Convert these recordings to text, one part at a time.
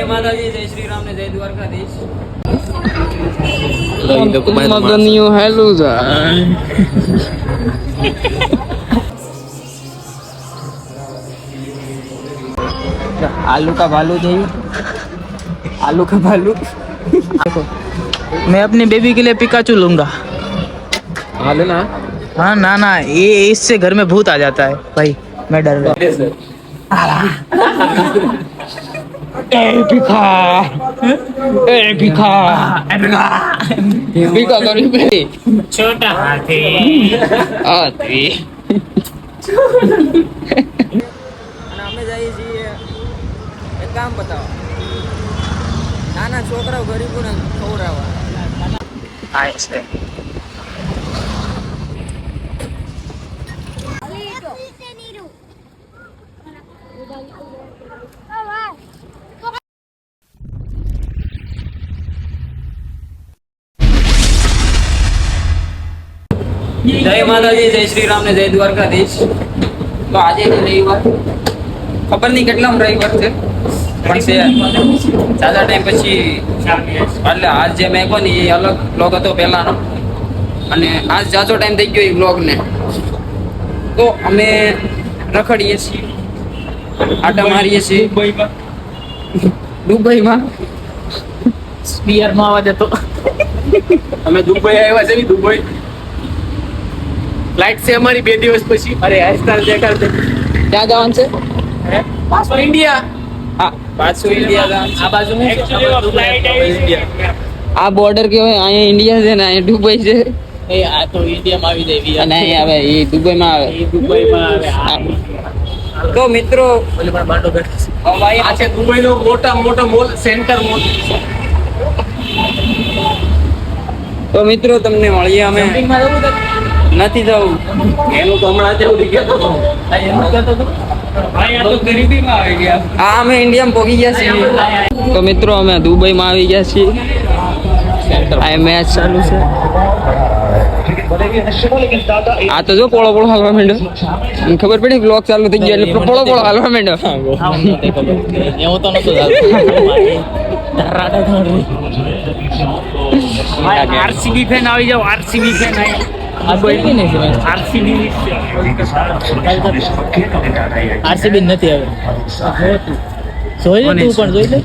જય માતાજી, જય શ્રી રામ ને જય દ્વારકાધીશ. મગનિયું હેલું आलू का भालू चाहिए, आलू का भालू. मैं अपनी बेबी के लिए पिकाचू लूंगा. हाँ लेना. हाँ ना ना, ये इससे घर में भूत आ जाता है भाई, मैं डर रहा हूँ. छोटा हाथी हाथी. અમે જઈએ છીએ એક કામ બતાવો. નાના છોકરાઓ ગરીબોને ખવડાવવા. हाँ ऐसे જય માતાજી, જય શ્રી રામ ને જય દ્વારકાધીશ. તો આજે છે રવિવાર. ખબર નહીં કેટલામ રવિવાર છે, પણ છે સાદા ટાઈમ પછી. એટલે આજ જે મેં કહો ને એ અલગ બ્લોગ હતો પહેલાનો, અને આજ જાજો ટાઈમ થઈ ગયો એ બ્લોગને. તો અમે રખડીએ છીએ, આટા મારીએ છીએ દુબઈમાં. સ્પીયરમાં આવા જતો. અમે દુબઈ આવ્યા છે. દુબઈ ફ્લાઇટ છે અમારી 2 દિવસ પછી. અરે હેરસ્ટાઈલ દેખાડશે. ક્યાં જવાનું છે? પાછો ઇન્ડિયા. હા, પાછું ઇન્ડિયા. આ બાજુ આ બોર્ડર કેવાય, અહીંયા ઇન્ડિયા છે ને અહીંયા દુબઈ છે. એ આ તો ઇન્ડિયામાં આવી જાય, અને અહીં આવે એ દુબઈમાં આવે. એ દુબઈમાં આવે. તો મિત્રો ઓલી પણ બાંડો બેઠો છે. આ છે દુબઈનો મોટો મોલ, સેન્ટર મોલ. તો મિત્રો તમને મળીએ અમે. જમ્પિંગમાં જવું છે? નથી જવું. એનું તો હમણાં જેવું દીધું હતું. એનું કહેતો હતો. ભાઈ આ તો ગરીબીમાં આવી ગયા. હા, અમે ઇન્ડિયામાં પહોંચી ગયા છીએ. તો મિત્રો અમે દુબઈમાં આવી ગયા છીએ. આ મેચ ચાલુ છે. આ તો જો પોળો હાલવા માંડ્યો. મને ખબર પડી બ્લોગ ચાલુ થઈ ગયો એટલે પોળો હાલવા માંડ્યો. એવું તો નતું આરસીબી ફેન આવી જાવ. આરસીબી ફેન આરસીબી નથી હવે. જોઈ લે તું પણ જોઈ લે.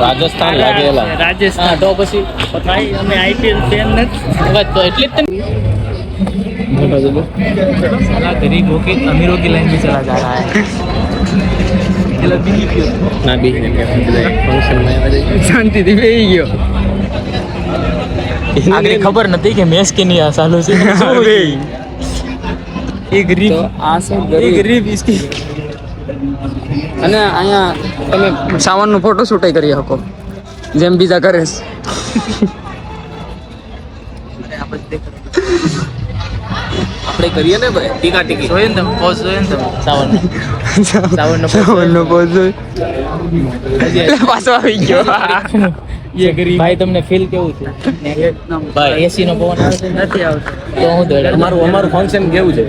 રાજસ્થાન લાગેલા. રાજસ્થાન તો પછી ભાઈ અમે આઈપીએલ ફેન નથી તો એટલે જ साला गरीब हो के अमीरों की लाइन में चला जा रहा है. ના બી ફંક્શનમાં શાંતિથી બેસી ગયો. આગળ ખબર નથી કે મેચ કે નહીં આ ચાલુ છે. એ ગરીબ, આ છે એ ગરીબ इसकी. અને અહીંયા તમે સાવનનો ફોટો શૂટ કરી શકો જેમ બીજા કરે છે. આપણે કરીએ ને ભાઈ ટીકા ટીકી. જોયું ને તમે પોઝ જોયું ને તમે સાવનનો પોઝ પાછો આવી ગયો. ये गरीब भाई તમને ફીલ કેવું છે? ભાઈ એસી નો પવન આવે છે? નથી આવતો. તો હું દોડ અમારું ફંક્શન કેવું છે?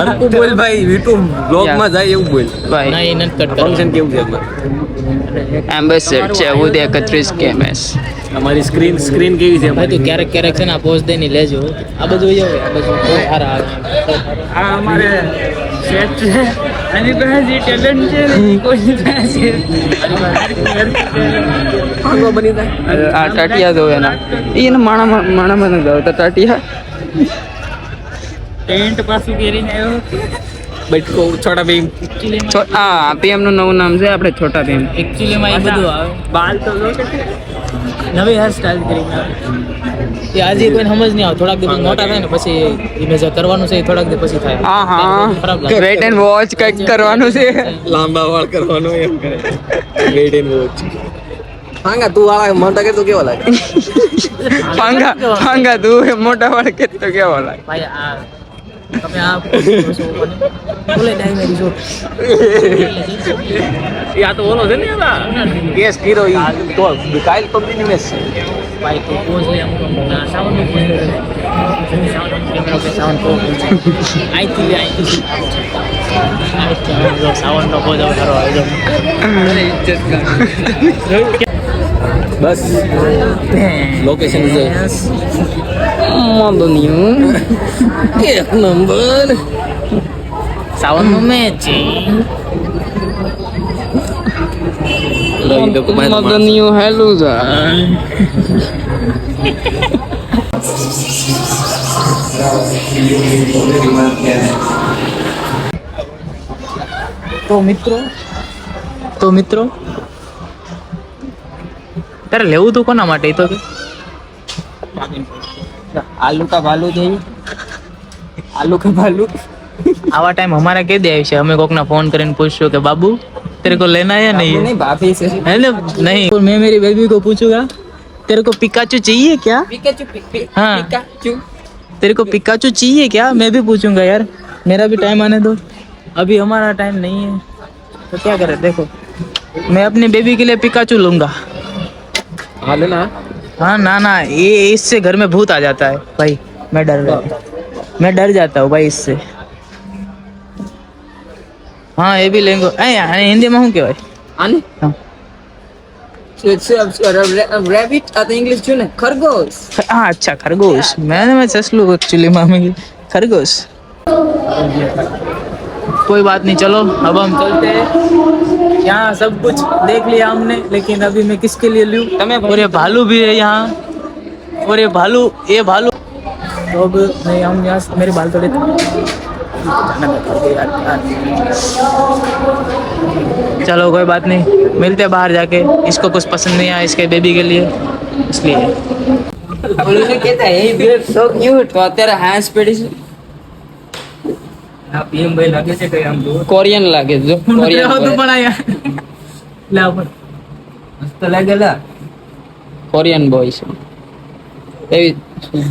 હરકુ બોલ ભાઈ, યુટ્યુબ બ્લોગ માં જાય એવું બોલ. ના એ નથી કટ ફંક્શન કેવું છે અમારું? એમ્બેસેડર છે ઉદય 31 કેએમએસ. અમારી સ્ક્રીન કેવી છે? ભાઈ તું ક્યારેક છે ને આ પોઝ દઈને લેજો. આ બધું જાવ, આ બધું બહુ સારા આવે. આ અમારે સેટ છે. આની પાસે જે ટેલેન્ટ છે ને કોઈ પાસે ભાગો બની જાય. આ ટાટિયા જોવે ના એને માણામાં ન જાવ તો ટાટિયા ટેન્ટ પાછું પહેરીને આવ્યો. બેટકો છોટા ભીમ. આ પીએમ નું નવું નામ છે આપણે છોટા ભીમ. એકચ્યુઅલીમાં એ બધું આવે. બાલ તો જો કે નવી હેર સ્ટાઈલ કરીને આવે. એ આજે કોઈને સમજ નહીં આવે. થોડાક દિવસ મોટા થાય ને પછી ઇમેજ કરવાનું છે, એ થોડાક દિવસ પછી થાય. હા ખરાબ હા, લાગે. વેટ એન્ડ વોચ કંઈક કરવાનું છે. લાંબા વાળ કરવાનો એમ કરે. Wet and watch. હાંગા તું આવા મોટા કે તો કેવો લાગે? પાંગા તું મોટા વાળ કે તો કેવો લાગે? ભાઈ આ તમે આ બોલે ડાઈ મેરી જો યા તો ઓલો છે ને એલા કેસ કીરો ઈ તો કાઈલ કંપની મેસ છે. ભાઈ તો પોઝ લે અમુક ના સાવન નો પોઝ લે સાવન કેમેરા કે સાવન કો આઈ થી સાવનનો પહોંચો સારો આયોજન. બસ લોકેશન છે મોદનિયું એક નંબર. સાવનનો મેચિંગ. મોદનિયું હેલું છે. તો મિત્રો તારે લેવું તું કોના માટે? એ તો કે आलू का भालू चाहिए आलू का भालू आवा टाइम हमारा कह दिया है हमें कोक ना फोन करके पूछो कि बाबू तेरे को लेना है या नहीं नहीं भाभी से है ना? नहीं और मैं मेरी बेबी को पूछूंगा तेरे को पिकाचू चाहिए क्या? पिकाचू हाँ। पिकाचू तेरे को पिकाचू चाहिए क्या? मैं भी पूछूंगा यार, मेरा भी टाइम आने दो. अभी हमारा टाइम नहीं है तो क्या करें. देखो मैं अपनी बेबी के लिए पिकाचू लूंगा. हाँ लेना. हाँ ना ना ये इससे घर में भूत आ जाता है भाई. मैं डर जाता हूँ भाई इससे. हाँ ये भी लेंगे. हिंदी में हूँ क्या भाई? आने हाँ. रैबिट आता इंग्लिश जो ना खरगोश. हाँ अच्छा खरगोश. मैं ससलू एक्चुअली मामी खरगोश. कोई बात नहीं चलो अब हम चलते हैं. यहाँ सब कुछ देख लिया हमने लेकिन अभी मैं किसके लिए लूँ? और ये भालू भी है यहाँ. और ये भालू तो अब नहीं हम यहाँ मेरे बाल थोड़े चलो कोई बात नहीं मिलते हैं बाहर जाके. इसको कुछ पसंद नहीं आया इसके बेबी के लिए इसलिए. बोलने कहता है ये सो क्यूट तो અત્યારે હાંસ પડી છે. આ પીએમ ભાઈ લાગે છે કે આમ કોરિયન લાગે છે. જો કોરિયન તો પણ આયા લે ઉપર મસ્ત લાગેલા કોરિયન બોય છે. એવી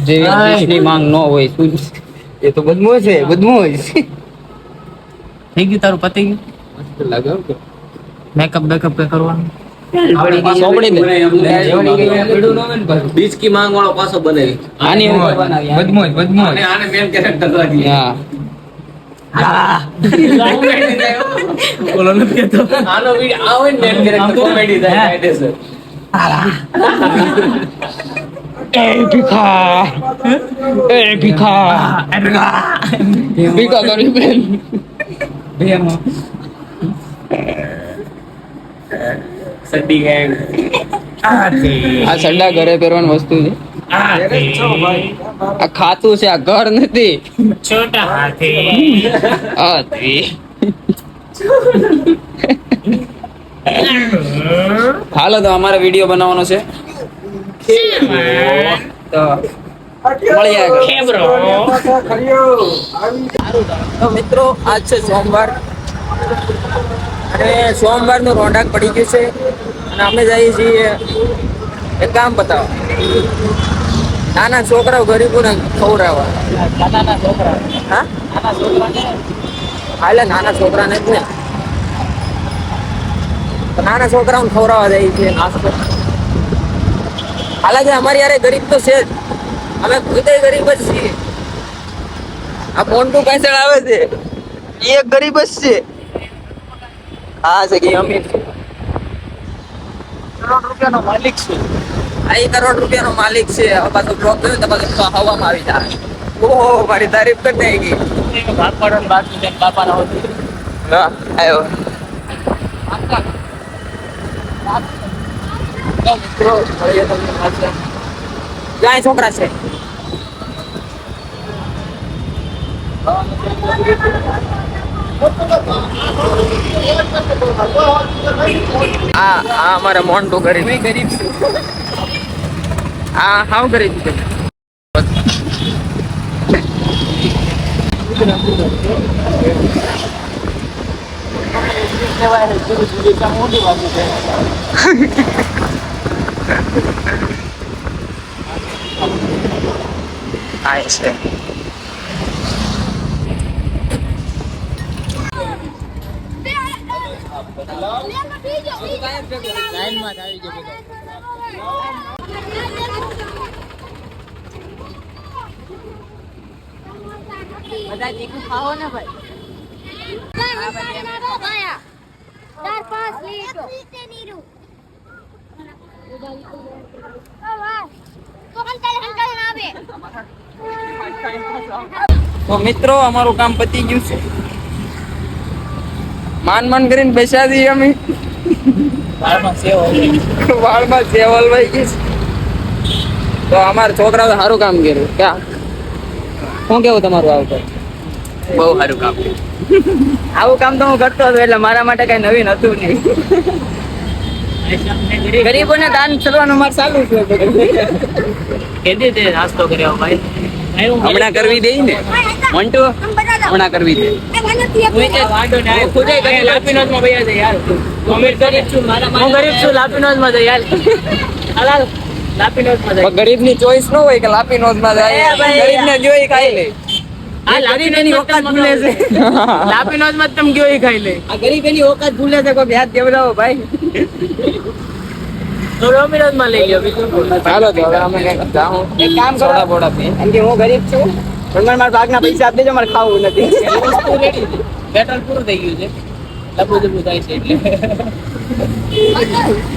જેવી દેશની માંગ ન હોય શું એ તો બદમો છે થઈ ગયું તારું પતી ગયું. મસ્ત લાગે કે મેકઅપ બેકઅપ કે કરવાનું પડી ગઈ સોપડી દે જોડી ગઈ પડ્યું ન હોય ને ભાઈ બીચ की मांग वाला पासो बनावी. આની ઉપર બનાવી બદમોજ आने मेन कैरेक्टर लगी. હા બોલો નથી કેતો आनो वीडियो आवे मेन कैरेक्टर कॉमेडी થાય કાયદેસર. એ ભીખા ભીખા કરી બેન બેન सड्डी गैंग. આ સડા ઘરે પહેરવાની વસ્તુ છે. આ ખાતું છે આ ઘર નથી. છોટા હાથી હાથી હાલો તો અમારે વિડીયો બનાવવાનો છે તો મળીએ આગળ. તો મિત્રો આજ છે સોમવાર અને સોમવારનું રોંડાક પડી ગયું છે અને અમે જઈએ છીએ એક કામ બતાવો. નાના છોકરાઓ ગરીબોને ખવડાવવા. નાના છોકરા હા નાના છોકરાને એટલે નાના છોકરાને જ ને તો નાના છોકરાઓને ખવડાવવા જાય છે નાસ્તો. હાલાકી અમારી યારે ગરીબ તો છે જ, અમે ખુદે ગરીબ જ છીએ. આ મોન્ટુ પાછળ આવે છે એ એક ગરીબ જ છે. હા છે કે અમીર છે. કરોડ રૂપિયાનો માલિક છે. આ 1 કરોડ રૂપિયાનો માલિક છે. હવે પાછું બ્લોક કર્યું તો પાછું હવામાં આવી જાય. ઓહો મારી તારીફ કરી નાખી. ભાગ પાડવાનું બાકી છે બાપાના હોતી. હા આવ્યો. મિત્રો મળીએ તમને પાછા. ક્યાંય છોકરા છે? આ અમારા મોન્ટુ ગરીબ છે. આ હાવ ગરીબ છે. આ છે લાઈનમાં જ આવી ગયો બધા. બધા ચીકુ ખાઓ ને ભાઈ. તો મિત્રો અમારું કામ પતી ગયું છે. માન કરીને બેસા દઈએ અમે. વાળમાં સેવલ ભાઈ ગઈ છે. તો અમારા છોકરાઓ સારું કામ કર્યું. ક્યાં શું કેવું તમારું આ ઉપર? બહુ સારું કામ. આવું કામ તો હું કરતો હતો એટલે મારા માટે કઈ નવીન હતું નહીં. ગરીબોને દાન કરવાનું મારે ચાલુ છે. કેદી તે નાસ્તો કર્યો ભાઈ? હમણાં કરવી દે ને મોન્ટુ, હમણાં કરવી દે. ગરીબ ની ચોઈસ ન હોય કે લાપીનોઝ માં જાય. ગરીબ ને જોઈ ખાઈ લે. ગરીબ ઓકાત ભૂલે છે. લાપીનોઝ માં તમે ગયો ખાઈ લે. આ ગરીબ એની ઓકાત ભૂલે છે. કોઈ વ્યાજ કેવડાવો ભાઈ. તો ડોમિનોઝ માં લઈ લ્યો બીજું. ચાલો તો હવે અમે કઈક જાઉં. એક કામ કરો, સોડા બોડા પી. એમ કે હું ગરીબ છું પણ મારા ભાગના પૈસા આપી દેજો, મારે ખાવું નથી. પેટ્રોલ પૂરું થઈ ગયું છે. લબુ થાય છે એટલે.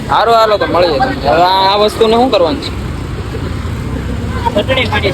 સારું હાલો તો મળીએ. હવે આ વસ્તુને શું કરવાનું છે? ચટણી ખાડી.